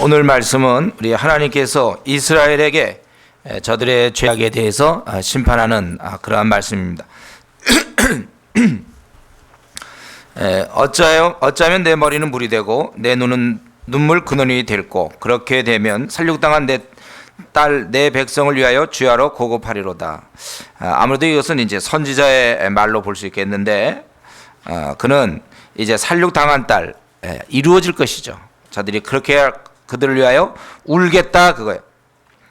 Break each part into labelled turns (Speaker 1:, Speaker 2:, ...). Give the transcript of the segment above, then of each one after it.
Speaker 1: 오늘 말씀은 우리 하나님께서 이스라엘에게 저들의 죄악에 대해서 심판하는 그러한 말씀입니다. 어쩌면 내 머리는 물이 되고 내 눈은 눈물 근원이 될고 그렇게 되면 살육당한 내 딸 내 백성을 위하여 주야로 고급하리로다. 아무래도 이것은 이제 선지자의 말로 볼 수 있겠는데 그는 이제 살육당한 딸 이루어질 것이죠. 저들이 그렇게 그들을 위하여 울겠다 그거예요.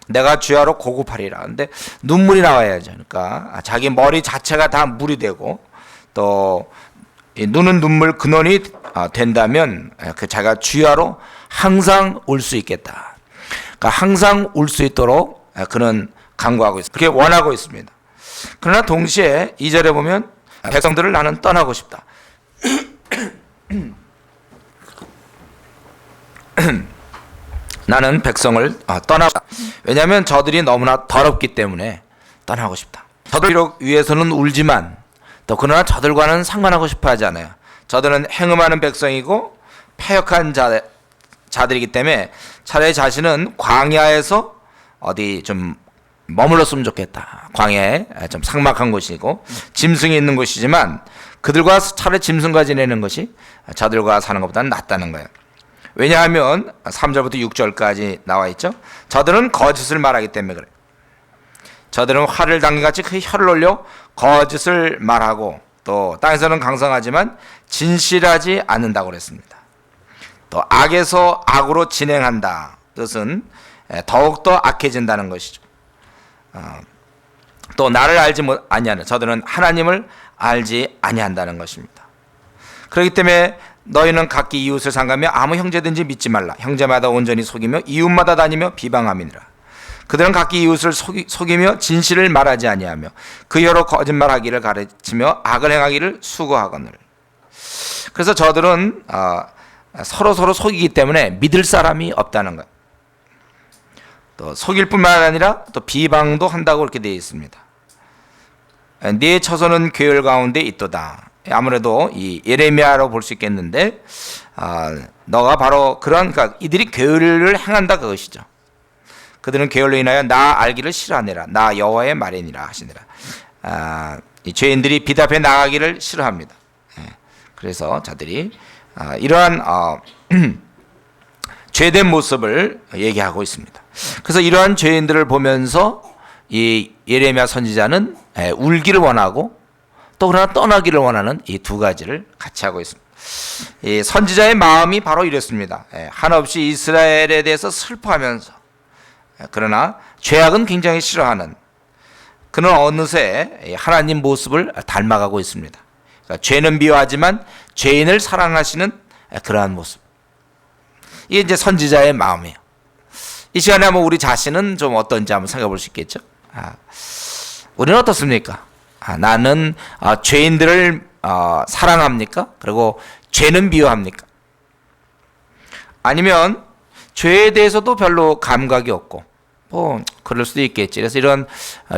Speaker 1: 내가 주야로 고급하리라. 근데 눈물이 나와야죠. 그러니까 자기 머리 자체가 다 물이 되고 또 눈은 눈물 근원이 된다면 그 자기가 주야로 항상 울 수 있겠다. 그러니까 항상 울 수 있도록 그는 간구하고 있습니다. 그렇게 원하고 있습니다. 그러나 동시에 2절에 보면 백성들을 나는 떠나고 싶다. 나는 백성을 떠나고 싶다. 왜냐하면 저들이 너무나 더럽기 때문에 떠나고 싶다. 저들 비록 위에서는 울지만 또 그러나 저들과는 상관하고 싶어 하지 않아요. 저들은 행음하는 백성이고 패역한 자들이기 때문에 차라리 자신은 광야에서 어디 좀 머물렀으면 좋겠다. 광야에 좀 삭막한 곳이고 짐승이 있는 곳이지만 그들과 차라리 짐승과 지내는 것이 저들과 사는 것보다는 낫다는 거예요. 왜냐하면 3절부터 6절까지 나와 있죠. 저들은 거짓을 말하기 때문에 그래요. 저들은 활을 당기같이 그 혀를 올려 거짓을 말하고 또 땅에서는 강성하지만 진실하지 않는다고 그랬습니다. 또 악에서 악으로 진행한다. 뜻은 더욱더 악해진다는 것이죠. 또 나를 알지 아니하는 저들은 하나님을 알지 아니한다는 것입니다. 그렇기 때문에 너희는 각기 이웃을 상가며 아무 형제든지 믿지 말라. 형제마다 온전히 속이며 이웃마다 다니며 비방함이니라. 그들은 각기 이웃을 속이며 진실을 말하지 아니하며 그 혀로 거짓말하기를 가르치며 악을 행하기를 수고하거늘. 그래서 저들은 서로 속이기 때문에 믿을 사람이 없다는 것. 또 속일 뿐만 아니라 또 비방도 한다고 그렇게 되어 있습니다. 네 처소는 괴열 가운데 있도다. 아무래도 이 예레미야로 볼 수 있겠는데 너가 바로 그러니까 이들이 괴열을 행한다 그것이죠. 그들은 괴열로 인하여 나 알기를 싫어하니라. 나 여호와의 말이니라 하시니라. 이 죄인들이 빛 앞에 나가기를 싫어합니다. 그래서 저들이 이러한 죄된 모습을 얘기하고 있습니다. 그래서 이러한 죄인들을 보면서 이 예레미야 선지자는 울기를 원하고 또 그러나 떠나기를 원하는 이 두 가지를 같이 하고 있습니다. 이 선지자의 마음이 바로 이랬습니다. 한없이 이스라엘에 대해서 슬퍼하면서 그러나 죄악은 굉장히 싫어하는 그는 어느새 하나님 모습을 닮아가고 있습니다. 그러니까 죄는 미워하지만 죄인을 사랑하시는 그러한 모습. 이게 이제 선지자의 마음이에요. 이 시간에 한번 우리 자신은 좀 어떤지 한번 생각해 볼 수 있겠죠. 우리는 어떻습니까? 나는 죄인들을 사랑합니까? 그리고 죄는 미워합니까? 아니면 죄에 대해서도 별로 감각이 없고 그럴 수도 있겠지. 그래서 이런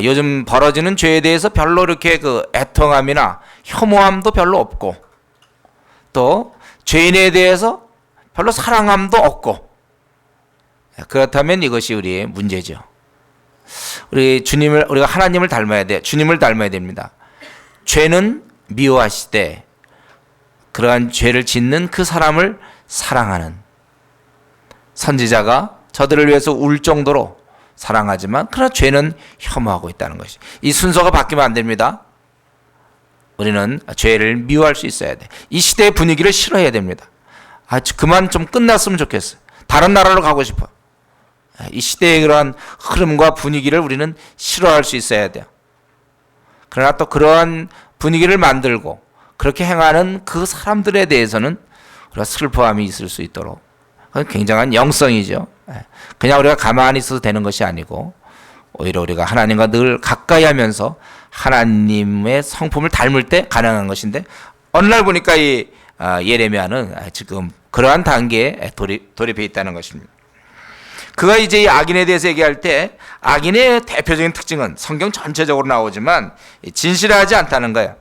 Speaker 1: 요즘 벌어지는 죄에 대해서 별로 이렇게 그 애통함이나 혐오함도 별로 없고 또 죄인에 대해서 별로 사랑함도 없고 그렇다면 이것이 우리의 문제죠. 우리가 하나님을 닮아야 돼. 주님을 닮아야 됩니다. 죄는 미워하시되 그러한 죄를 짓는 그 사람을 사랑하는 선지자가 저들을 위해서 울 정도로 사랑하지만 그러나 죄는 혐오하고 있다는 것이. 이 순서가 바뀌면 안 됩니다. 우리는 죄를 미워할 수 있어야 돼. 이 시대의 분위기를 싫어해야 됩니다. 그만 좀 끝났으면 좋겠어요. 다른 나라로 가고 싶어. 이 시대의 그러한 흐름과 분위기를 우리는 싫어할 수 있어야 돼요. 그러나 또 그러한 분위기를 만들고 그렇게 행하는 그 사람들에 대해서는 우리가 슬퍼함이 있을 수 있도록 그건 굉장한 영성이죠. 그냥 우리가 가만히 있어도 되는 것이 아니고 오히려 우리가 하나님과 늘 가까이 하면서 하나님의 성품을 닮을 때 가능한 것인데 어느 날 보니까 이 예레미야는 지금 그러한 단계에 돌입해 있다는 것입니다. 그가 이제 이 악인에 대해서 얘기할 때 악인의 대표적인 특징은 성경 전체적으로 나오지만 진실하지 않다는 거예요.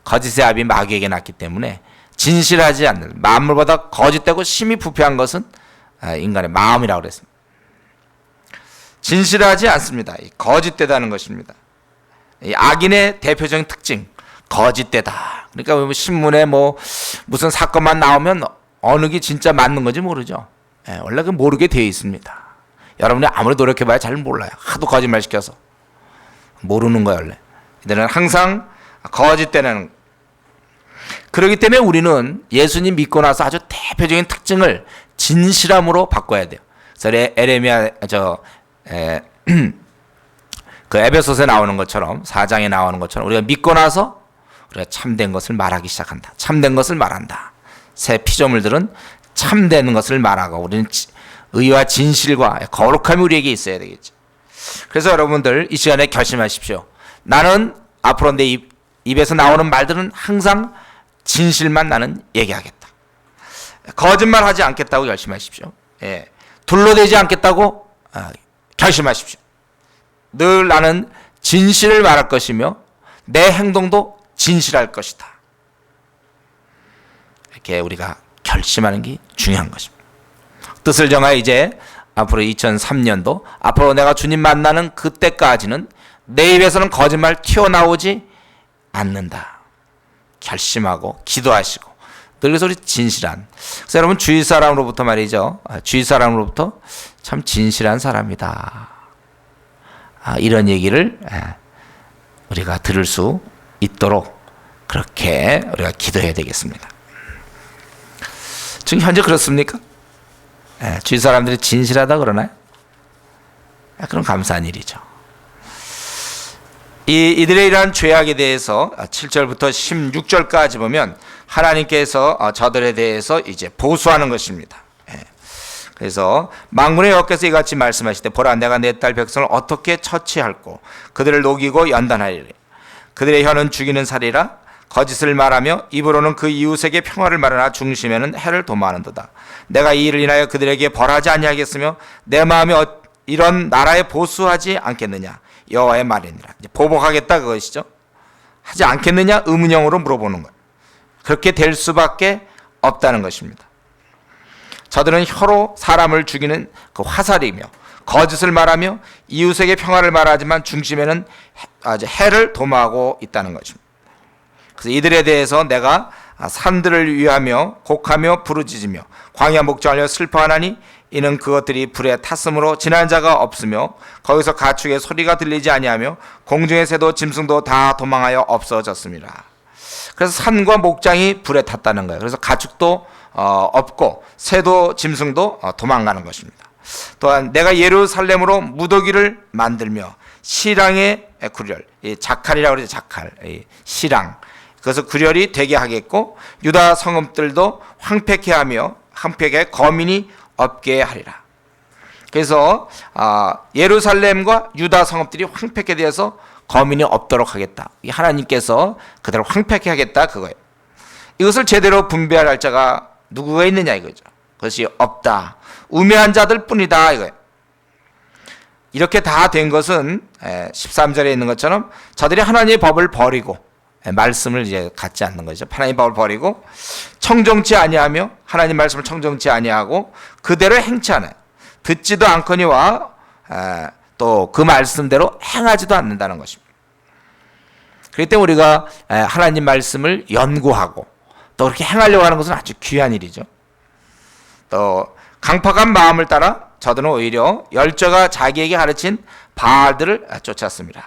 Speaker 1: 거짓의 압이 마귀에게 났기 때문에 진실하지 않는, 만물보다 거짓되고 심히 부패한 것은 인간의 마음이라고 그랬습니다. 진실하지 않습니다. 거짓되다는 것입니다. 이 악인의 대표적인 특징, 거짓되다. 그러니까 신문에 무슨 사건만 나오면 어느 게 진짜 맞는 건지 모르죠. 원래 그 모르게 되어 있습니다. 여러분이 아무리 노력해봐야 잘 몰라요. 하도 거짓말 시켜서 모르는 거예요. 원래 이들은 항상 거짓되는. 그렇기 때문에 우리는 예수님 믿고 나서 아주 대표적인 특징을 진실함으로 바꿔야 돼요. 그래서 에레미야 그 에베소서에 나오는 것처럼, 4장에 나오는 것처럼 우리가 믿고 나서 우리가 참된 것을 말하기 시작한다. 참된 것을 말한다. 새 피조물들은 참된 것을 말하고, 우리는 의와 진실과 거룩함이 우리에게 있어야 되겠죠. 그래서 여러분들 이 시간에 결심하십시오. 나는 앞으로 내 입에서 나오는 말들은 항상 진실만 나는 얘기하겠다. 거짓말하지 않겠다고 결심하십시오. 둘러대지 않겠다고 결심하십시오. 늘 나는 진실을 말할 것이며 내 행동도 진실할 것이다. 이렇게 우리가 결심하는 게 중요한 것입니다. 뜻을 정하여 이제 앞으로 2003년도 앞으로 내가 주님 만나는 그때까지는 내 입에서는 거짓말 튀어나오지 않는다. 결심하고 기도하시고 늘 그래서 우리 진실한, 그래서 여러분 주위 사람으로부터 말이죠. 주위 사람으로부터 참 진실한 사람이다. 이런 얘기를 우리가 들을 수 있도록 그렇게 우리가 기도해야 되겠습니다. 지금 현재 그렇습니까? 주위 사람들이 진실하다 그러나요? 그럼 감사한 일이죠. 이들의 이러한 죄악에 대해서 7절부터 16절까지 보면 하나님께서 저들에 대해서 이제 보수하는 것입니다. 그래서 만군의 여호와께서 이같이 말씀하시되 보라 내가 내 딸 백성을 어떻게 처치할꼬 그들을 녹이고 연단하리니 그들의 혀는 죽이는 살이라 거짓을 말하며 입으로는 그 이웃에게 평화를 말하나 중심에는 해를 도모하는도다. 내가 이 일을 인하여 그들에게 벌하지 아니하겠으며 내 마음이 이런 나라에 보수하지 않겠느냐 여호와의 말이니라. 이제 보복하겠다 그것이죠. 하지 않겠느냐 의문형으로 물어보는 거예요. 그렇게 될 수밖에 없다는 것입니다. 저들은 혀로 사람을 죽이는 그 화살이며 거짓을 말하며 이웃에게 평화를 말하지만 중심에는 해를 도모하고 있다는 것입니다. 그래서 이들에 대해서 내가 산들을 위하며 곡하며 부르짖으며 광야 목장하려 슬퍼하나니 이는 그것들이 불에 탔으므로 지난 자가 없으며 거기서 가축의 소리가 들리지 아니하며 공중의 새도 짐승도 다 도망하여 없어졌습니다. 그래서 산과 목장이 불에 탔다는 거예요. 그래서 가축도 없고 새도 짐승도 도망가는 것입니다. 또한 내가 예루살렘으로 무더기를 만들며 시랑의 구렬, 자칼이라고 그러죠. 자칼, 시랑. 그래서 구렬이 되게 하겠고 유다 성읍들도 황폐케 하며 황폐케 거민이 없게 하리라. 그래서 예루살렘과 유다 성읍들이 황폐케 되어서 거민이 없도록 하겠다. 하나님께서 그들을 황폐케 하겠다 그거예요. 이것을 제대로 분별할 자가 누구가 있느냐 이거죠. 그것이 없다. 우매한 자들 뿐이다 이거예요. 이렇게 다 된 것은 13절에 있는 것처럼 저들이 하나님의 법을 버리고 말씀을 이제 갖지 않는 거죠. 하나님의 법을 버리고 청정치 아니하며 하나님 말씀을 청정치 아니하고 그대로 행치 않아요. 듣지도 않거니와 또 그 말씀대로 행하지도 않는다는 것입니다. 그렇기 때문에 우리가 하나님 말씀을 연구하고 또 그렇게 행하려고 하는 것은 아주 귀한 일이죠. 또 강팍한 마음을 따라 저들은 오히려 열저가 자기에게 가르친 바알들을 쫓았습니다.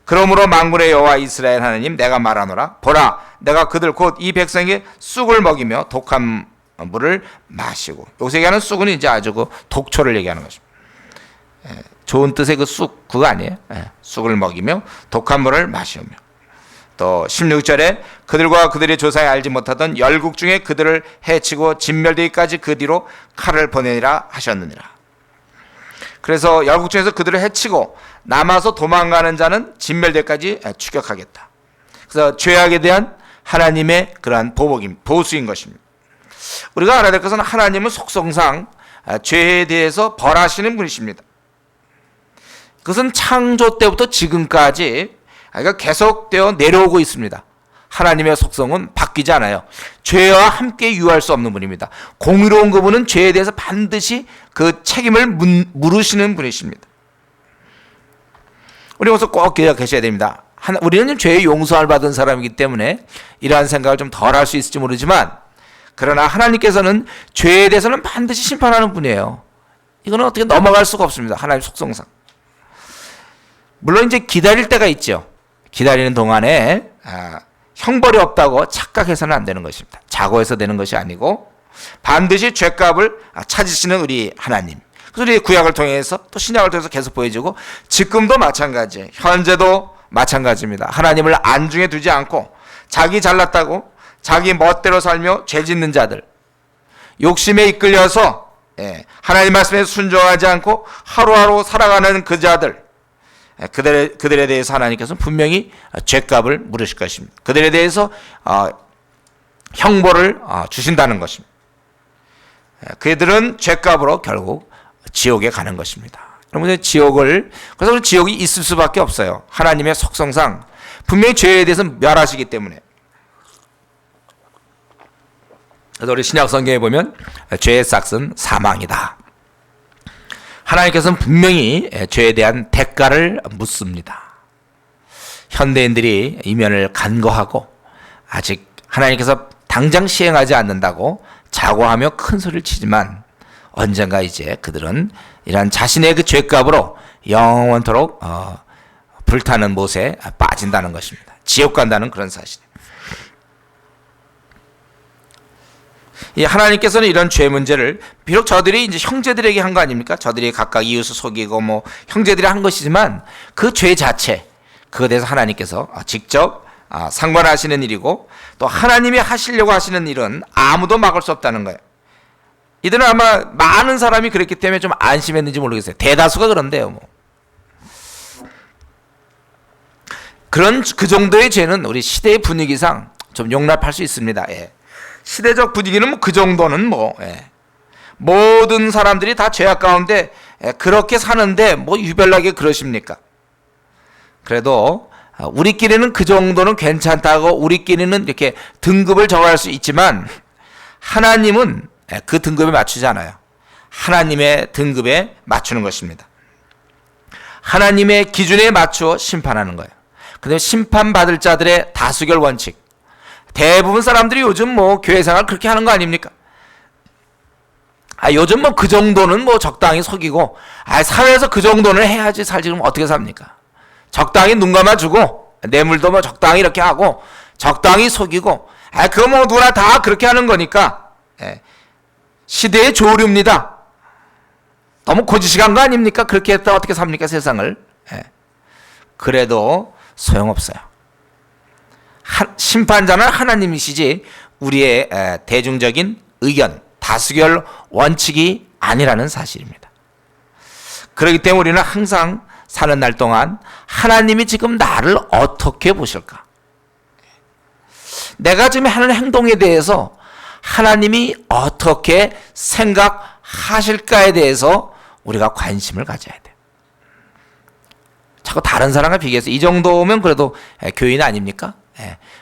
Speaker 1: 그러므로 만군의 여호와 이스라엘 하나님 내가 말하노라 보라 내가 그들 곧 이 백성에게 쑥을 먹이며 독한 물을 마시고, 여기서 얘기하는 쑥은 이제 아주 그 독초를 얘기하는 것입니다. 좋은 뜻의 그 쑥 그거 아니에요. 쑥을 먹이며 독한 물을 마시며, 또 16절에 그들과 그들의 조상이 알지 못하던 열국 중에 그들을 해치고 진멸되기까지 그 뒤로 칼을 보내니라 하셨느니라. 그래서 열국 중에서 그들을 해치고 남아서 도망가는 자는 진멸되기까지 추격하겠다. 그래서 죄악에 대한 하나님의 그러한 보수인 것입니다. 우리가 알아야 될 것은 하나님은 속성상 죄에 대해서 벌하시는 분이십니다. 그것은 창조 때부터 지금까지 계속되어 내려오고 있습니다. 하나님의 속성은 바뀌지 않아요. 죄와 함께 유할 수 없는 분입니다. 공의로운 그분은 죄에 대해서 반드시 그 책임을 물으시는 분이십니다. 우리 여기서 꼭 기억하셔야 됩니다. 우리는 죄의 용서를 받은 사람이기 때문에 이러한 생각을 좀 덜 할 수 있을지 모르지만, 그러나 하나님께서는 죄에 대해서는 반드시 심판하는 분이에요. 이거는 어떻게 넘어갈 수가 없습니다. 하나님의 속성상. 물론 이제 기다릴 때가 있죠. 기다리는 동안에 형벌이 없다고 착각해서는 안 되는 것입니다. 자고해서 되는 것이 아니고 반드시 죄값을 찾으시는 우리 하나님. 그래서 우리 구약을 통해서 또 신약을 통해서 계속 보여주고, 지금도 마찬가지예요. 현재도 마찬가지입니다. 하나님을 안중에 두지 않고 자기 잘났다고 자기 멋대로 살며 죄 짓는 자들, 욕심에 이끌려서 하나님 말씀에 순종하지 않고 하루하루 살아가는 그 자들, 그들에 대해서 하나님께서는 분명히 죄값을 물으실 것입니다. 그들에 대해서 형벌을 주신다는 것입니다. 그들은 죄값으로 결국 지옥에 가는 것입니다. 여러분, 그래서 지옥이 있을 수밖에 없어요. 하나님의 속성상 분명히 죄에 대해서 멸하시기 때문에. 그래서 우리 신약 성경에 보면 죄의 삭은 사망이다. 하나님께서는 분명히 죄에 대한 대가를 묻습니다. 현대인들이 이면을 간과하고 아직 하나님께서 당장 시행하지 않는다고 자고하며 큰 소리를 치지만, 언젠가 이제 그들은 이러한 자신의 그 죄값으로 영원토록 불타는 못에 빠진다는 것입니다. 지옥 간다는 그런 사실입니다. 이 하나님께서는 이런 죄 문제를 비록 저들이 이제 형제들에게 한 거 아닙니까? 저들이 각각 이웃을 속이고 형제들이 한 것이지만 그 죄 자체, 그것에 대해서 하나님께서 직접 상관하시는 일이고, 또 하나님이 하시려고 하시는 일은 아무도 막을 수 없다는 거예요. 이들은 아마 많은 사람이 그랬기 때문에 좀 안심했는지 모르겠어요. 대다수가 그런데요. 그 정도의 죄는 우리 시대의 분위기상 좀 용납할 수 있습니다. 시대적 분위기는 그 정도는 모든 사람들이 다 죄악 가운데 그렇게 사는데 유별나게 그러십니까? 그래도 우리끼리는 그 정도는 괜찮다고 우리끼리는 이렇게 등급을 정할 수 있지만, 하나님은 그 등급에 맞추지 않아요. 하나님의 등급에 맞추는 것입니다. 하나님의 기준에 맞추어 심판하는 거예요. 그런데 심판받을 자들의 다수결 원칙, 대부분 사람들이 요즘 교회 생활 그렇게 하는 거 아닙니까? 요즘 그 정도는 적당히 속이고, 사회에서 그 정도는 해야지 살지, 그럼 어떻게 삽니까? 적당히 눈 감아주고, 뇌물도 적당히 이렇게 하고, 적당히 속이고, 그거 누구나 다 그렇게 하는 거니까, 시대의 조류입니다. 너무 고지식한 거 아닙니까? 그렇게 했다 어떻게 삽니까, 세상을? 그래도 소용없어요. 심판자는 하나님이시지 우리의 대중적인 의견, 다수결 원칙이 아니라는 사실입니다. 그렇기 때문에 우리는 항상 사는 날 동안 하나님이 지금 나를 어떻게 보실까? 내가 지금 하는 행동에 대해서 하나님이 어떻게 생각하실까에 대해서 우리가 관심을 가져야 돼요. 자꾸 다른 사람과 비교해서 이 정도면 그래도 교인 아닙니까?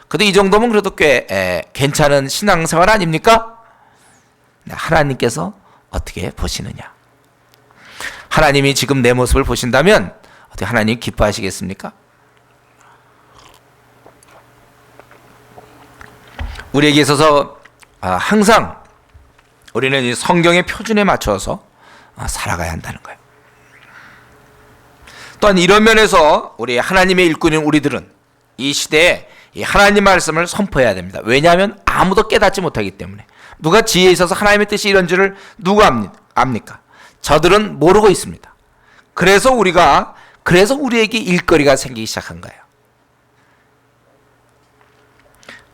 Speaker 1: 그래도 이 정도면 그래도 꽤 괜찮은 신앙생활 아닙니까? 하나님께서 어떻게 보시느냐? 하나님이 지금 내 모습을 보신다면 어떻게 하나님 기뻐하시겠습니까? 우리에게 있어서 항상 우리는 이 성경의 표준에 맞춰서 살아가야 한다는 거예요. 또한 이런 면에서 우리 하나님의 일꾼인 우리들은 이 시대에 이 하나님 말씀을 선포해야 됩니다. 왜냐하면 아무도 깨닫지 못하기 때문에. 누가 지혜에 있어서 하나님의 뜻이 이런 줄을 누가 압니까? 저들은 모르고 있습니다. 그래서 우리에게 일거리가 생기기 시작한 거예요.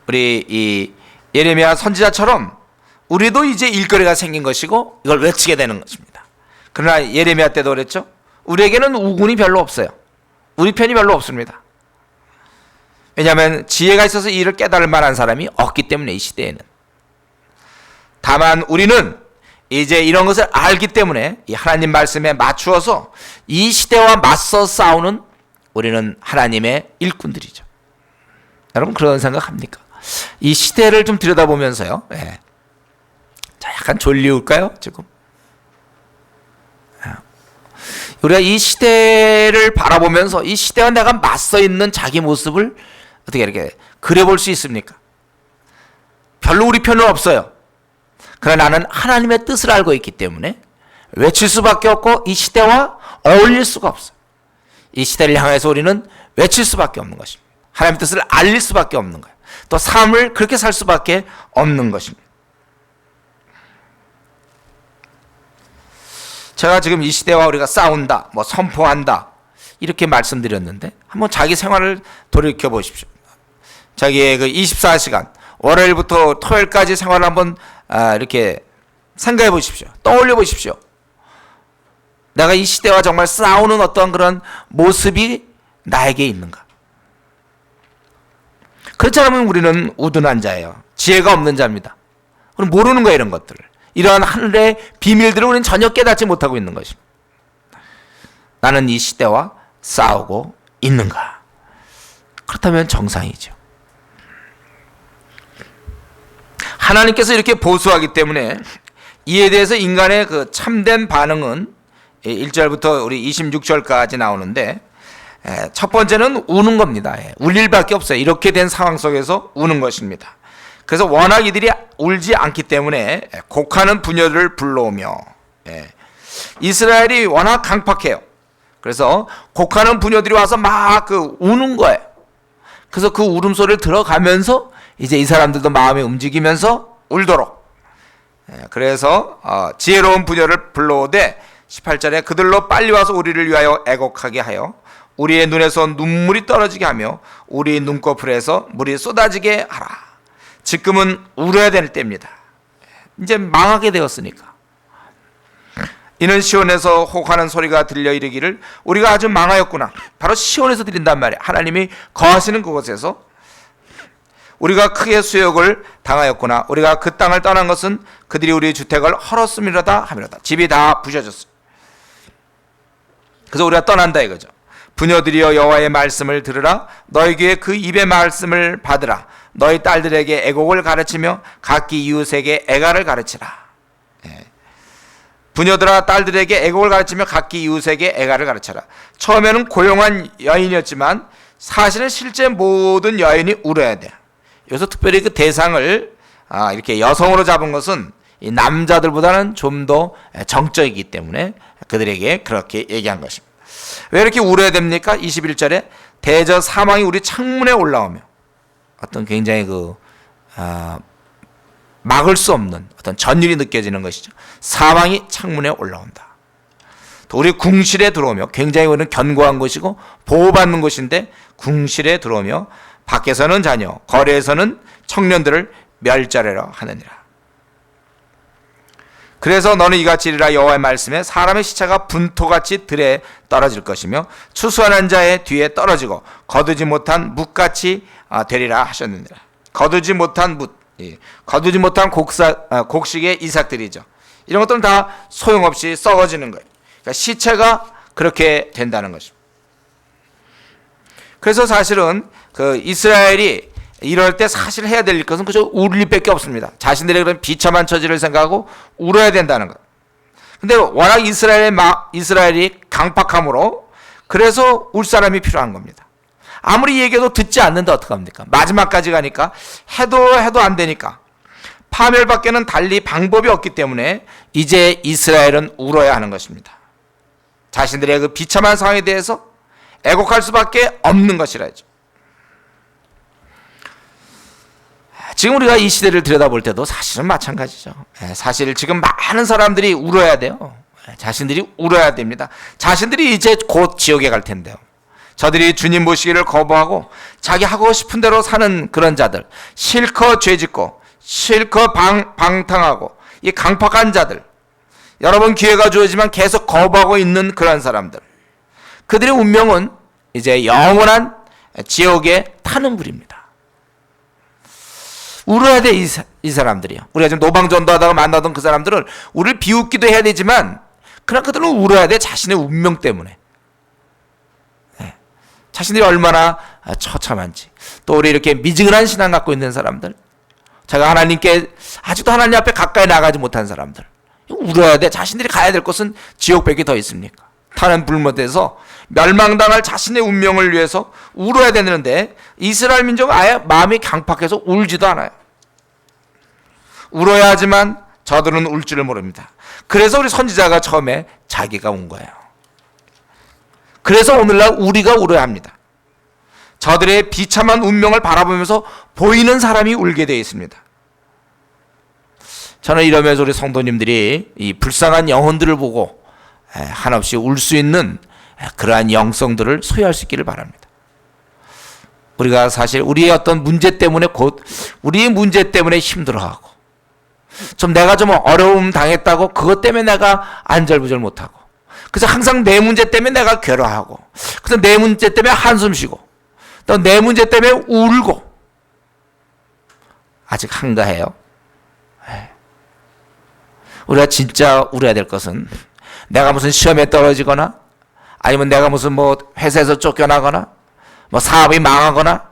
Speaker 1: 우리 이 예레미야 선지자처럼 우리도 이제 일거리가 생긴 것이고 이걸 외치게 되는 것입니다. 그러나 예레미야 때도 그랬죠. 우리에게는 우군이 별로 없어요. 우리 편이 별로 없습니다. 왜냐하면 지혜가 있어서 이 일을 깨달을 만한 사람이 없기 때문에 이 시대에는. 다만 우리는 이제 이런 것을 알기 때문에 이 하나님 말씀에 맞추어서 이 시대와 맞서 싸우는 우리는 하나님의 일꾼들이죠. 여러분 그런 생각합니까? 이 시대를 좀 들여다보면서요. 예. 자, 약간 졸리울까요? 지금 우리가 이 시대를 바라보면서 이 시대와 내가 맞서 있는 자기 모습을 어떻게 이렇게 그려볼 수 있습니까? 별로 우리 편은 없어요. 그러나 나는 하나님의 뜻을 알고 있기 때문에 외칠 수밖에 없고 이 시대와 어울릴 수가 없어요. 이 시대를 향해서 우리는 외칠 수밖에 없는 것입니다. 하나님의 뜻을 알릴 수밖에 없는 거예요. 또 삶을 그렇게 살 수밖에 없는 것입니다. 제가 지금 이 시대와 우리가 싸운다, 선포한다 이렇게 말씀드렸는데 한번 자기 생활을 돌이켜 보십시오. 자기의 그 24시간 월요일부터 토요일까지 생활을 한번 이렇게 생각해 보십시오. 떠올려 보십시오. 내가 이 시대와 정말 싸우는 어떤 그런 모습이 나에게 있는가? 그렇지 않으면 우리는 우둔한 자예요. 지혜가 없는 자입니다. 우리는 모르는 거예요, 이런 것들을. 이러한 하늘의 비밀들을 우리는 전혀 깨닫지 못하고 있는 것입니다. 나는 이 시대와 싸우고 있는가? 그렇다면 정상이죠. 하나님께서 이렇게 보수하기 때문에 이에 대해서 인간의 그 참된 반응은 1절부터 우리 26절까지 나오는데 첫 번째는 우는 겁니다. 울 일밖에 없어요. 이렇게 된 상황 속에서 우는 것입니다. 그래서 워낙 이들이 울지 않기 때문에 곡하는 부녀를 불러오며 이스라엘이 워낙 강팍해요. 그래서 곡하는 부녀들이 와서 막 우는 거예요. 그래서 그 울음소리를 들어가면서 이제 이 사람들도 마음이 움직이면서 울도록. 그래서 지혜로운 부녀를 불러오되 18절에 그들로 빨리 와서 우리를 위하여 애곡하게 하여 우리의 눈에서 눈물이 떨어지게 하며 우리 눈꺼풀에서 물이 쏟아지게 하라. 지금은 울어야 될 때입니다. 이제 망하게 되었으니까. 이는 시온에서 혹하는 소리가 들려 이르기를 우리가 아주 망하였구나. 바로 시온에서 들린단 말이에요. 하나님이 거하시는 그곳에서 우리가 크게 수욕을 당하였구나. 우리가 그 땅을 떠난 것은 그들이 우리 주택을 헐었음이로다 하미로다. 집이 다 부셔졌어요. 그래서 우리가 떠난다 이거죠. 부녀들이여 여호와의 말씀을 들으라. 너희에게 그 입의 말씀을 받으라. 너희 딸들에게 애곡을 가르치며 각기 이웃에게 애가를 가르치라. 부녀들아 딸들에게 애곡을 가르치며 각기 이웃에게 애가를 가르쳐라. 처음에는 고용한 여인이었지만 사실은 실제 모든 여인이 울어야 돼. 여기서 특별히 그 대상을 이렇게 여성으로 잡은 것은 이 남자들보다는 좀 더 정적이기 때문에 그들에게 그렇게 얘기한 것입니다. 왜 이렇게 울어야 됩니까? 21절에 대저 사망이 우리 창문에 올라오며 어떤 굉장히 막을 수 없는 어떤 전율이 느껴지는 것이죠. 사망이 창문에 올라온다. 또 우리 궁실에 들어오며 굉장히 우리는 견고한 곳이고 보호받는 곳인데 궁실에 들어오며 밖에서는 자녀, 거리에서는 청년들을 멸절하려 하느니라. 그래서 너는 이같이 이르라. 여호와의 말씀에 사람의 시체가 분토같이 들에 떨어질 것이며 추수하는 자의 뒤에 떨어지고 거두지 못한 묻같이 되리라 하셨느니라. 거두지 못한 묻, 거두지 못한 곡식의 이삭들이죠. 이런 것들은 다 소용없이 썩어지는 거예요. 그러니까 시체가 그렇게 된다는 것입니다. 그래서 사실은 그 이스라엘이 이럴 때 사실 해야 될 것은 그저 울 일밖에 없습니다. 자신들의 그런 비참한 처지를 생각하고 울어야 된다는 것. 근데 워낙 이스라엘이 강팍함으로 그래서 울 사람이 필요한 겁니다. 아무리 얘기해도 듣지 않는데 어떡합니까? 마지막까지 가니까 해도 안 되니까 파멸밖에는 달리 방법이 없기 때문에 이제 이스라엘은 울어야 하는 것입니다. 자신들의 그 비참한 상황에 대해서 애곡할 수밖에 없는 것이라죠. 지금 우리가 이 시대를 들여다볼 때도 사실은 마찬가지죠. 사실 지금 많은 사람들이 울어야 돼요. 자신들이 울어야 됩니다. 자신들이 이제 곧 지옥에 갈 텐데요. 저들이 주님 보시기를 거부하고 자기 하고 싶은 대로 사는 그런 자들, 실컷 죄짓고 실컷 방탕하고 이 강팍한 자들, 여러 번 기회가 주어지만 계속 거부하고 있는 그런 사람들, 그들의 운명은 이제 영원한 지옥에 타는 불입니다. 울어야 돼, 이 사람들이요. 우리가 지금 노방전도하다가 만나던 그 사람들은 우리를 비웃기도 해야 되지만 그러나 그들은 울어야 돼. 자신의 운명 때문에. 자신들이 얼마나 처참한지. 또 우리 이렇게 미지근한 신앙 갖고 있는 사람들, 제가 하나님께 아직도 하나님 앞에 가까이 나가지 못한 사람들, 울어야 돼. 자신들이 가야 될 곳은 지옥밖에 더 있습니까? 타는 불못에서 멸망당할 자신의 운명을 위해서 울어야 되는데 이스라엘 민족은 아예 마음이 강팍해서 울지도 않아요. 울어야 하지만 저들은 울 줄을 모릅니다. 그래서 우리 선지자가 처음에 자기가 운 거예요. 그래서 오늘날 우리가 울어야 합니다. 저들의 비참한 운명을 바라보면서 보이는 사람이 울게 되어 있습니다. 저는 이러면서 우리 성도님들이 이 불쌍한 영혼들을 보고 한없이 울 수 있는 그러한 영성들을 소유할 수 있기를 바랍니다. 우리가 사실 우리의 어떤 문제 때문에 우리의 문제 때문에 힘들어하고 내가 좀 어려움 당했다고 그것 때문에 내가 안절부절 못하고, 그래서 항상 내 문제 때문에 내가 괴로워하고, 그래서 내 문제 때문에 한숨 쉬고, 또 내 문제 때문에 울고, 아직 한가해요. 우리가 진짜 울어야 될 것은 내가 무슨 시험에 떨어지거나, 아니면 내가 무슨 회사에서 쫓겨나거나, 사업이 망하거나,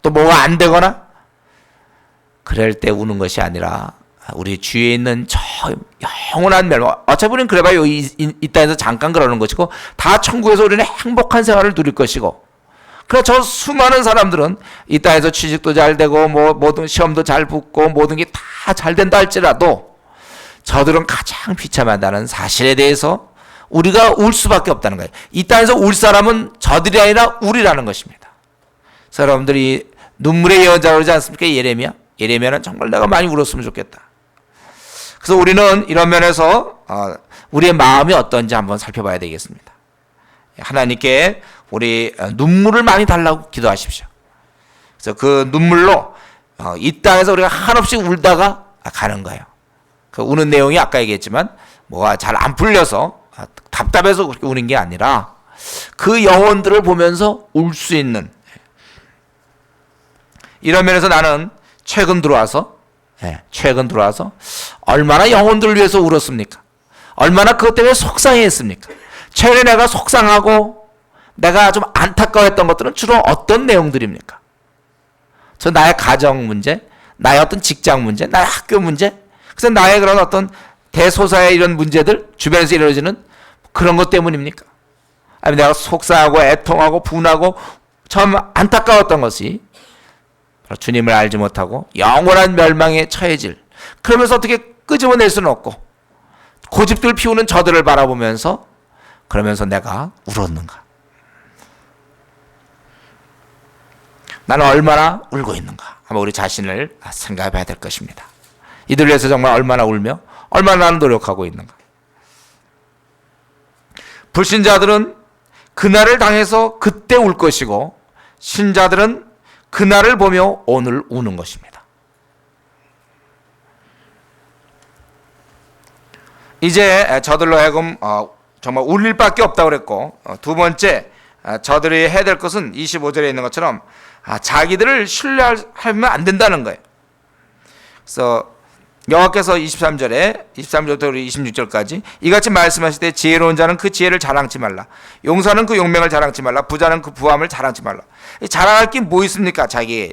Speaker 1: 또 뭐가 안 되거나, 그럴 때 우는 것이 아니라 우리 주위에 있는 저 영원한 멸망, 어차피 우리는 그래봐요 이 땅에서 잠깐 그러는 것이고 다 천국에서 우리는 행복한 생활을 누릴 것이고, 그래 저 수많은 사람들은 이 땅에서 취직도 잘 되고 모든 시험도 잘 붙고 모든 게 다 잘 된다 할지라도 저들은 가장 비참하다는 사실에 대해서 우리가 울 수밖에 없다는 거예요. 이 땅에서 울 사람은 저들이 아니라 우리라는 것입니다. 그래서 여러분들이 눈물의 예언자라고 그러지 않습니까? 예레미야는 정말 내가 많이 울었으면 좋겠다. 그래서 우리는 이런 면에서 우리의 마음이 어떤지 한번 살펴봐야 되겠습니다. 하나님께 우리 눈물을 많이 달라고 기도하십시오. 그래서 그 눈물로 이 땅에서 우리가 한없이 울다가 가는 거예요. 그 우는 내용이 아까 얘기했지만 뭐가 잘 안 풀려서 답답해서 그렇게 우는 게 아니라 그 영혼들을 보면서 울 수 있는, 이런 면에서 나는 최근 들어와서 얼마나 영혼들을 위해서 울었습니까? 얼마나 그것 때문에 속상해했습니까? 최근에 내가 속상하고 내가 좀 안타까워했던 것들은 주로 어떤 내용들입니까? 나의 가정 문제, 나의 어떤 직장 문제, 나의 학교 문제, 그래서 나의 그런 어떤 대소사의 이런 문제들, 주변에서 이루어지는 그런 것 때문입니까? 아니면 내가 속상하고 애통하고 분하고 참 안타까웠던 것이 주님을 알지 못하고 영원한 멸망에 처해질, 그러면서 어떻게 끄집어낼 수는 없고 고집들 피우는 저들을 바라보면서 그러면서 내가 울었는가? 나는 얼마나 울고 있는가? 한번 우리 자신을 생각해 봐야 될 것입니다. 이들 위해서 정말 얼마나 울며 얼마나 나는 노력하고 있는가? 불신자들은 그날을 당해서 그때 울 것이고, 신자들은 그날을 보며 오늘 우는 것입니다. 이제 저들로 하여금 정말 울 일밖에 없다고 그랬고, 두 번째 저들이 해야 될 것은 25절에 있는 것처럼 자기들을 신뢰하면 안 된다는 거예요. 그래서 여호와께서 23절부터 26절까지 이같이 말씀하실 때 지혜로운 자는 그 지혜를 자랑치 말라, 용사는 그 용맹을 자랑치 말라, 부자는 그 부함을 자랑치 말라. 자랑할 게 뭐 있습니까? 자기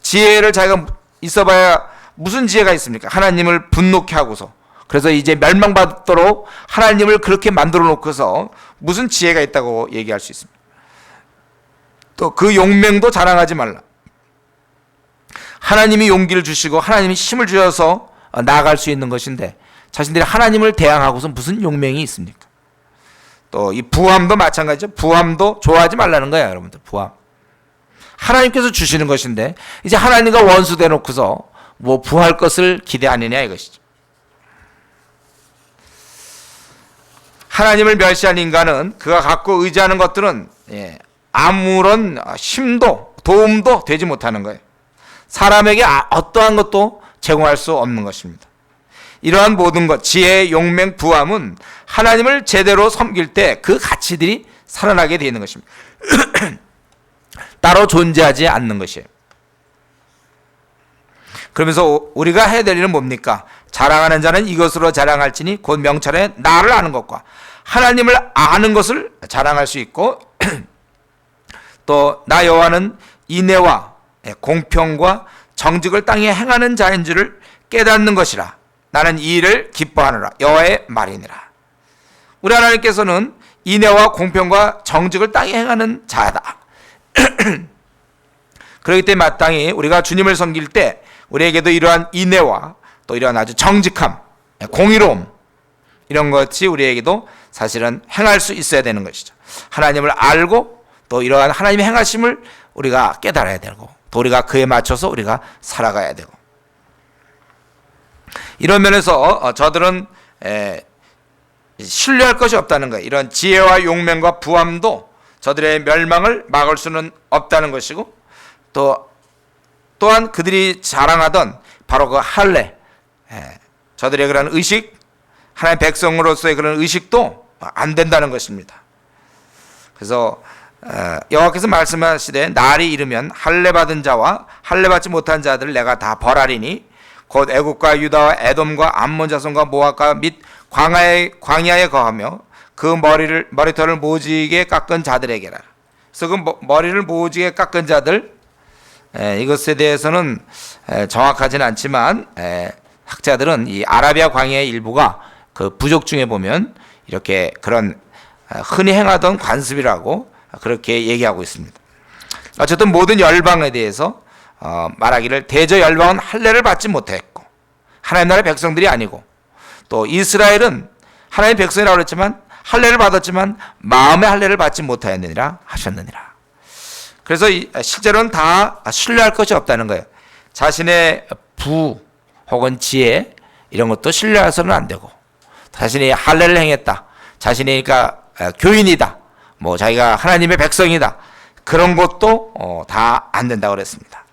Speaker 1: 지혜를 자기가 있어봐야 무슨 지혜가 있습니까? 하나님을 분노케 하고서, 그래서 이제 멸망받도록 하나님을 그렇게 만들어 놓고서 무슨 지혜가 있다고 얘기할 수 있습니다. 또 그 용맹도 자랑하지 말라. 하나님이 용기를 주시고 하나님이 힘을 주셔서 나아갈 수 있는 것인데 자신들이 하나님을 대항하고서 무슨 용맹이 있습니까? 또 이 부함도 마찬가지죠. 부함도 좋아하지 말라는 거예요, 여러분들. 부함 하나님께서 주시는 것인데 이제 하나님과 원수돼 놓고서 뭐 부할 것을 기대하느냐 이것이죠. 하나님을 멸시한 인간은 그가 갖고 의지하는 것들은 아무런 힘도 도움도 되지 못하는 거예요. 사람에게 어떠한 것도 제공할 수 없는 것입니다. 이러한 모든 것, 지혜, 용맹, 부함은 하나님을 제대로 섬길 때 그 가치들이 살아나게 되어 있는 것입니다. 따로 존재하지 않는 것이에요. 그러면서 우리가 해야 될 일은 뭡니까? 자랑하는 자는 이것으로 자랑할지니 곧 명철에 나를 아는 것과 하나님을 아는 것을 자랑할 수 있고, 또 나 여호와는 인애와 공평과 정직을 땅에 행하는 자인 줄을 깨닫는 것이라. 나는 이 일을 기뻐하노라. 여호와의 말이니라. 우리 하나님께서는 인애와 공평과 정직을 땅에 행하는 자다. 그렇기 때문에 마땅히 우리가 주님을 섬길 때 우리에게도 이러한 인애와 또 이러한 아주 정직함, 공의로움, 이런 것이 우리에게도 사실은 행할 수 있어야 되는 것이죠. 하나님을 알고 또 이러한 하나님의 행하심을 우리가 깨달아야 되고 또 우리가 그에 맞춰서 우리가 살아가야 되고, 이런 면에서 저들은 신뢰할 것이 없다는 거예요. 이런 지혜와 용맹과 부함도 저들의 멸망을 막을 수는 없다는 것이고, 또한 그들이 자랑하던 바로 그 할례, 저들의 그런 의식, 하나님의 백성으로서의 그런 의식도 안 된다는 것입니다. 그래서 여호와께서 말씀하시되 날이 이르면 할례 받은 자와 할례 받지 못한 자들을 내가 다 벌하리니 곧 애국과 유다와 에돔과 암몬 자손과 모압과 및 광야에 거하며 그 머리털을 모지게 깎은 자들에게라. 그래서 그 머리를 모지게 깎은 자들, 이것에 대해서는 정확하지는 않지만 학자들은 이 아라비아 광야의 일부가 그 부족 중에 보면 이렇게 그런 흔히 행하던 관습이라고 그렇게 얘기하고 있습니다. 어쨌든 모든 열방에 대해서 말하기를 대저 열방은 할례를 받지 못했고 하나님 나라의 백성들이 아니고, 또 이스라엘은 하나님의 백성이라고 그랬지만 할례를 받았지만 마음의 할례를 받지 못하였느니라 하셨느니라. 그래서 실제로는 다 신뢰할 것이 없다는 거예요. 자신의 부 혹은 지혜 이런 것도 신뢰해서는 안 되고, 자신이 할례를 행했다, 자신이 그러니까 교인이다, 뭐 자기가 하나님의 백성이다, 그런 것도 다 안 된다고 그랬습니다.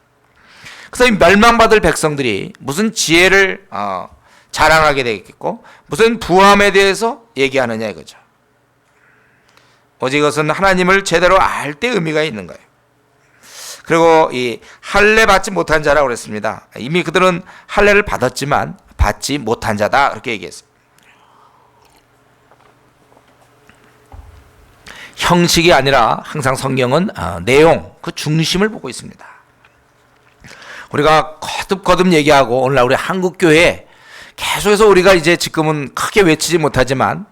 Speaker 1: 그래서 이 멸망받을 백성들이 무슨 지혜를 자랑하게 되겠고 무슨 부함에 대해서 얘기하느냐 이거죠. 오직 이것은 하나님을 제대로 알 때 의미가 있는 거예요. 그리고 이 할례 받지 못한 자라고 그랬습니다. 이미 그들은 할례를 받았지만 받지 못한 자다, 그렇게 얘기했어요. 형식이 아니라 항상 성경은 내용, 그 중심을 보고 있습니다. 우리가 거듭거듭 얘기하고 오늘날 우리 한국교회 계속해서 우리가 이제 지금은 크게 외치지 못하지만,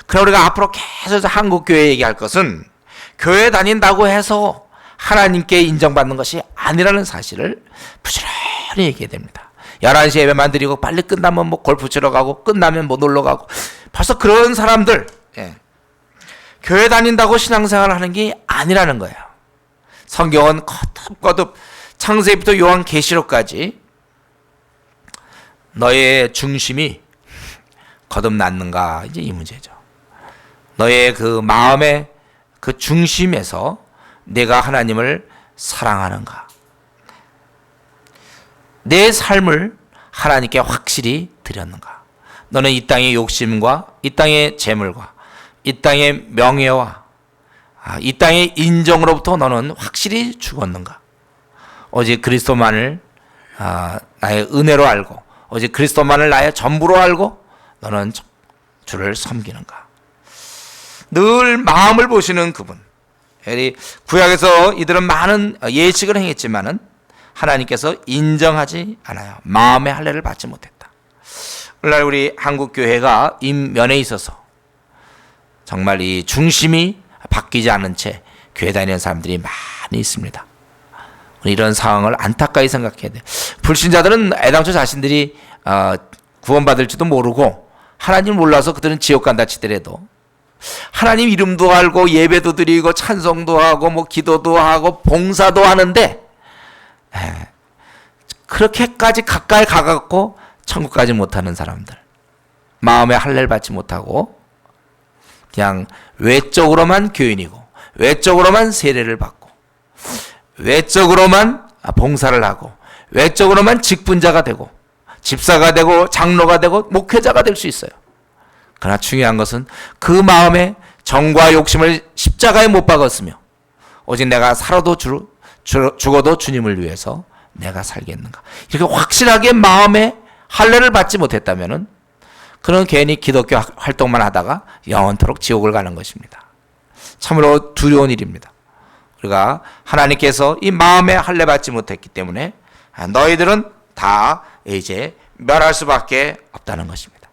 Speaker 1: 그러나 우리가 앞으로 계속해서 한국교회 얘기할 것은 교회 다닌다고 해서 하나님께 인정받는 것이 아니라는 사실을 부지런히 얘기해야 됩니다. 11시에 예배만 드리고 빨리 끝나면 뭐 골프 치러 가고 끝나면 뭐 놀러 가고, 벌써 그런 사람들, 교회 다닌다고 신앙생활을 하는 게 아니라는 거예요. 성경은 거듭거듭 창세기부터 요한계시록까지 너의 중심이 거듭났는가, 이제 이 문제죠. 너의 그 마음의 그 중심에서 내가 하나님을 사랑하는가, 내 삶을 하나님께 확실히 드렸는가, 너는 이 땅의 욕심과 이 땅의 재물과 이 땅의 명예와 이 땅의 인정으로부터 너는 확실히 죽었는가, 오직 그리스도만을 나의 은혜로 알고 오직 그리스도만을 나의 전부로 알고 너는 주를 섬기는가. 늘 마음을 보시는 그분. 구약에서 이들은 많은 예식을 행했지만은 하나님께서 인정하지 않아요. 마음의 할례를 받지 못했다. 오늘날 우리 한국교회가 이 면에 있어서 정말 이 중심이 바뀌지 않은 채 교회 다니는 사람들이 많이 있습니다. 이런 상황을 안타까이 생각해야 돼요. 불신자들은 애당초 자신들이 구원받을지도 모르고 하나님을 몰라서 그들은 지옥 간다 치더라도 하나님 이름도 알고 예배도 드리고 찬송도 하고 뭐 기도도 하고 봉사도 하는데 그렇게까지 가까이 가갖고 천국까지 못하는 사람들, 마음의 할례를 받지 못하고 그냥 외적으로만 교인이고 외적으로만 세례를 받고 외적으로만 봉사를 하고 외적으로만 직분자가 되고 집사가 되고 장로가 되고 목회자가 될 수 있어요. 그러나 중요한 것은 그 마음의 정과 욕심을 십자가에 못 박았으며 오직 내가 살아도 죽어도 주님을 위해서 내가 살겠는가, 이렇게 확실하게 마음에 할례를 받지 못했다면은 그는 괜히 기독교 활동만 하다가 영원토록 지옥을 가는 것입니다. 참으로 두려운 일입니다. 우리가 하나님께서 이 마음에 할례 받지 못했기 때문에 너희들은 다 이제 멸할 수밖에 없다는 것입니다.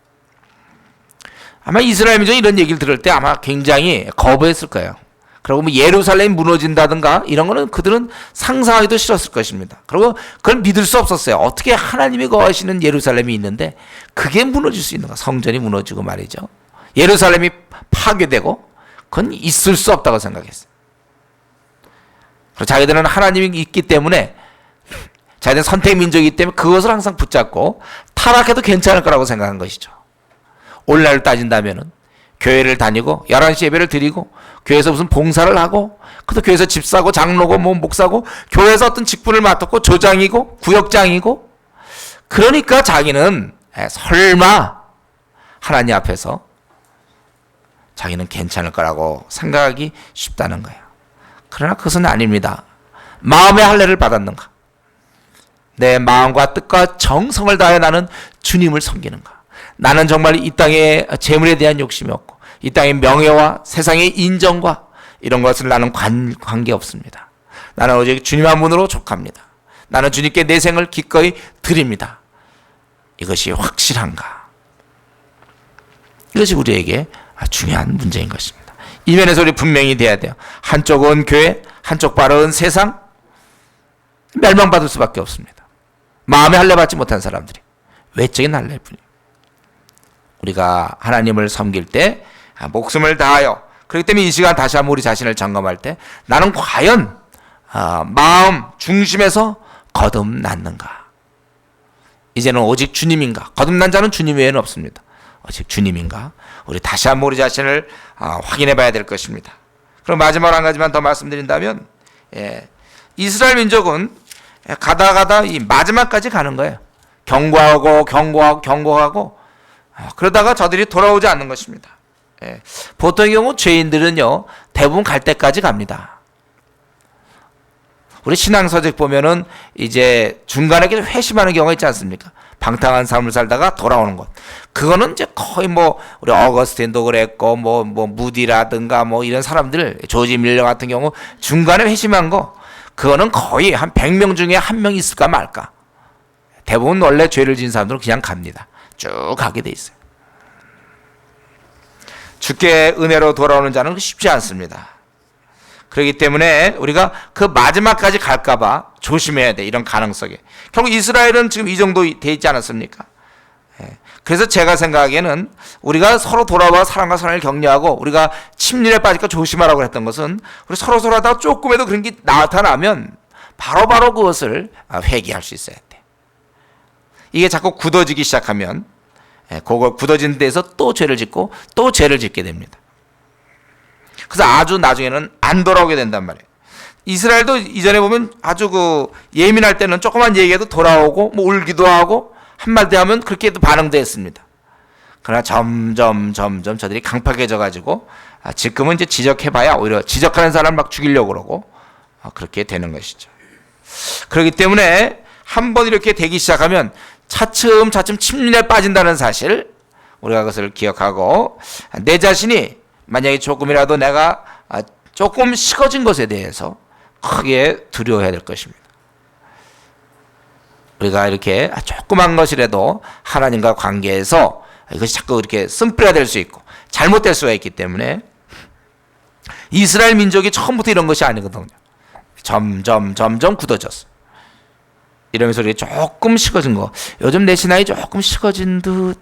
Speaker 1: 아마 이스라엘 민족이 이런 얘기를 들을 때 아마 굉장히 거부했을 거예요. 그리고 뭐 예루살렘이 무너진다든가 이런 거는 그들은 상상하기도 싫었을 것입니다. 그리고 그걸 믿을 수 없었어요. 어떻게 하나님이 거하시는 예루살렘이 있는데 그게 무너질 수 있는가? 성전이 무너지고 말이죠. 예루살렘이 파괴되고 그건 있을 수 없다고 생각했어요. 그리고 자기들은 하나님이 있기 때문에 자기들은 선택 민족이기 때문에 그것을 항상 붙잡고 타락해도 괜찮을 거라고 생각한 것이죠. 오늘날로 따진다면은 교회를 다니고 11시 예배를 드리고 교회에서 무슨 봉사를 하고 그래도 교회에서 집사고 장로고 뭐 목사고 교회에서 어떤 직분을 맡았고 조장이고 구역장이고 그러니까 자기는 설마 하나님 앞에서 자기는 괜찮을 거라고 생각하기 쉽다는 거예요. 그러나 그것은 아닙니다. 마음의 할례를 받았는가? 내 마음과 뜻과 정성을 다해 나는 주님을 섬기는가? 나는 정말 이 땅의 재물에 대한 욕심이 없고 이 땅의 명예와 세상의 인정과 이런 것을 나는 관계없습니다. 나는 오직 주님 한 분으로 족합니다. 나는 주님께 내 생을 기꺼이 드립니다. 이것이 확실한가? 이것이 우리에게 중요한 문제인 것입니다. 이 면에서 우리 분명히 돼야 돼요. 한쪽은 교회, 한쪽 바른 세상, 멸망받을 수밖에 없습니다. 마음에 할례 받지 못한 사람들이 외적인 할례일 뿐이에요. 우리가 하나님을 섬길 때 목숨을 다하여 그렇기 때문에 이 시간 다시 한번 우리 자신을 점검할 때 나는 과연 마음 중심에서 거듭났는가? 이제는 오직 주님인가? 거듭난 자는 주님 외에는 없습니다. 오직 주님인가? 우리 다시 한번 우리 자신을 확인해 봐야 될 것입니다. 그럼 마지막으로 한 가지만 더 말씀드린다면 이스라엘 민족은 가다 이 마지막까지 가는 거예요. 경고하고 그러다가 저들이 돌아오지 않는 것입니다. 보통의 경우 죄인들은요 대부분 갈 때까지 갑니다. 우리 신앙서적 보면은 이제 중간에 회심하는 경우가 있지 않습니까? 방탕한 삶을 살다가 돌아오는 것. 그거는 이제 거의 뭐 우리 어거스틴도 그랬고 뭐 무디라든가 뭐 이런 사람들 조지 밀러 같은 경우 중간에 회심한 거 그거는 거의 한 100명 중에 한 명 있을까 말까. 대부분 원래 죄를 지은 사람들은 그냥 갑니다. 쭉 가게 돼 있어요. 주께 은혜로 돌아오는 자는 쉽지 않습니다. 그렇기 때문에 우리가 그 마지막까지 갈까봐 조심해야 돼. 이런 가능성에. 결국 이스라엘은 지금 이 정도 돼 있지 않았습니까? 그래서 제가 생각하기에는 우리가 서로 돌아와 사랑과 사랑을 격려하고 우리가 침륜에 빠질까 조심하라고 했던 것은 우리 서로 하다가 조금이라도 그런 게 나타나면 바로 그것을 회개할 수 있어야 돼. 이게 자꾸 굳어지기 시작하면 그걸 굳어진 데서 또 죄를 짓고 또 죄를 짓게 됩니다. 그래서 아주 나중에는 안 돌아오게 된단 말이에요. 이스라엘도 이전에 보면 아주 예민할 때는 조그만 얘기해도 돌아오고 뭐 울기도 하고 한마디 하면 그렇게도 반응도 했습니다. 그러나 점점 저들이 강팍해져 가지고 지금은 이제 지적해봐야 오히려 지적하는 사람을 막 죽이려고 그러고 그렇게 되는 것이죠. 그렇기 때문에 한번 이렇게 되기 시작하면 차츰 침륜에 빠진다는 사실 우리가 그것을 기억하고 내 자신이 만약에 조금이라도 내가 조금 식어진 것에 대해서 크게 두려워해야 될 것입니다. 우리가 이렇게 조그만 것이라도 하나님과 관계에서 이것이 자꾸 이렇게 쓴뿌리가 될 수 있고 잘못될 수가 있기 때문에 이스라엘 민족이 처음부터 이런 것이 아니거든요. 점점 굳어졌어. 이러면서 우리 조금 식어진 거, 요즘 내 신앙이 조금 식어진 듯,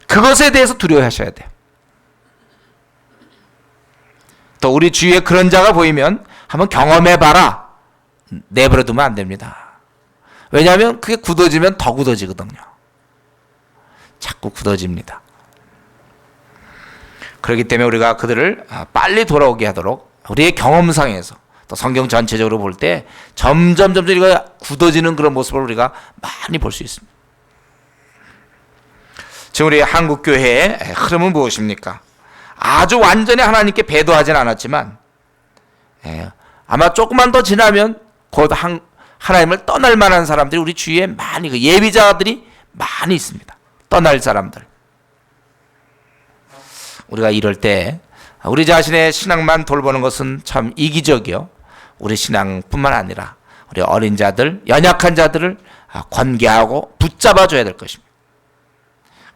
Speaker 1: 그것에 대해서 두려워하셔야 돼요. 또 우리 주위에 그런 자가 보이면 한번 경험해봐라. 내버려두면 안 됩니다. 왜냐하면 그게 굳어지면 더 굳어지거든요. 자꾸 굳어집니다. 그렇기 때문에 우리가 그들을 빨리 돌아오게 하도록 우리의 경험상에서 또 성경 전체적으로 볼 때 점점 우리가 굳어지는 그런 모습을 우리가 많이 볼 수 있습니다. 지금 우리 한국교회의 흐름은 무엇입니까? 아주 완전히 하나님께 배도하진 않았지만 아마 조금만 더 지나면 곧 하나님을 떠날 만한 사람들이 우리 주위에 많이 예비자들이 많이 있습니다. 떠날 사람들. 우리가 이럴 때 우리 자신의 신앙만 돌보는 것은 참 이기적이요. 우리 신앙뿐만 아니라 우리 어린 자들, 연약한 자들을 권계하고 붙잡아줘야 될 것입니다.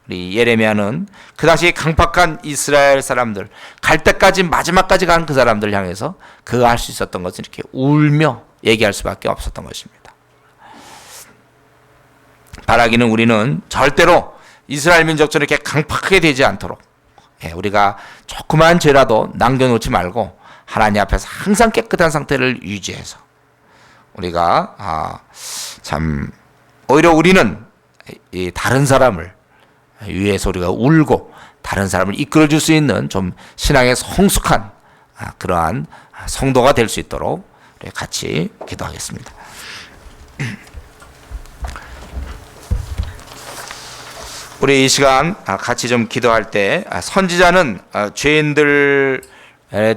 Speaker 1: 우리 예레미야는 그 당시 강팍한 이스라엘 사람들, 갈 때까지 마지막까지 간 그 사람들 향해서 그가 할 수 있었던 것은 이렇게 울며 얘기할 수밖에 없었던 것입니다. 바라기는 우리는 절대로 이스라엘 민족처럼 이렇게 강팍하게 되지 않도록 우리가 조그만 죄라도 남겨놓지 말고 하나님 앞에서 항상 깨끗한 상태를 유지해서 우리가 참 오히려 우리는 이 다른 사람을 위해서 우리가 울고 다른 사람을 이끌어줄 수 있는 좀 신앙의 성숙한 그러한 성도가 될 수 있도록 같이 기도하겠습니다. 우리 이 시간 같이 좀 기도할 때 선지자는 죄인들에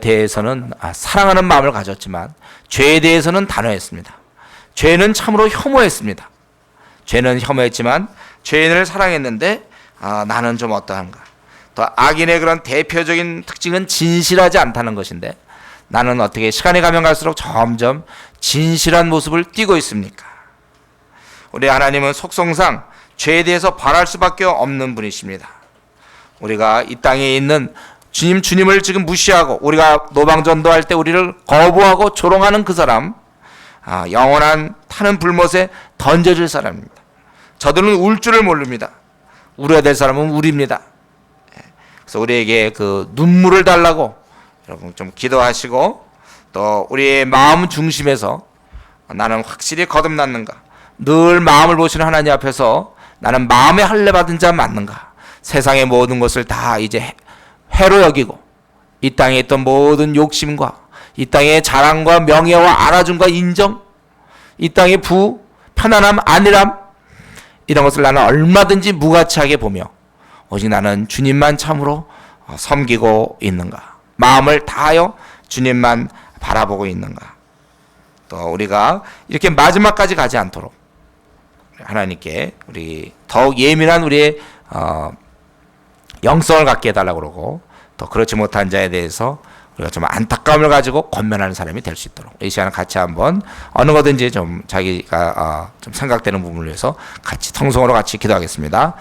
Speaker 1: 대해서는 사랑하는 마음을 가졌지만 죄에 대해서는 단호했습니다. 죄는 참으로 혐오했습니다. 죄는 혐오했지만 죄인을 사랑했는데 나는 좀 어떠한가. 또 악인의 그런 대표적인 특징은 진실하지 않다는 것인데 나는 어떻게 시간이 가면 갈수록 점점 진실한 모습을 띠고 있습니까? 우리 하나님은 속성상 죄에 대해서 바랄 수밖에 없는 분이십니다. 우리가 이 땅에 있는 주님을 지금 무시하고 우리가 노방전도할 때 우리를 거부하고 조롱하는 그 사람, 영원한 타는 불못에 던져질 사람입니다. 저들은 울 줄을 모릅니다. 울어야 될 사람은 우리입니다. 그래서 우리에게 그 눈물을 달라고 여러분 좀 기도하시고 또 우리의 마음 중심에서 나는 확실히 거듭났는가, 늘 마음을 보시는 하나님 앞에서 나는 마음에 할례 받은 자 맞는가, 세상의 모든 것을 다 이제 해로 여기고 이 땅에 있던 모든 욕심과 이 땅의 자랑과 명예와 알아줌과 인정, 이 땅의 편안함, 안일함, 이런 것을 나는 얼마든지 무가치하게 보며 오직 나는 주님만 참으로 섬기고 있는가, 마음을 다하여 주님만 바라보고 있는가. 또 우리가 이렇게 마지막까지 가지 않도록 하나님께 우리 더욱 예민한 우리의 영성을 갖게 해달라고 그러고, 또 그렇지 못한 자에 대해서 우리가 좀 안타까움을 가지고 권면하는 사람이 될 수 있도록 이 시간에 같이 한번 어느 거든지 좀 자기가 좀 생각되는 부분을 위해서 같이 통성으로 같이 기도하겠습니다.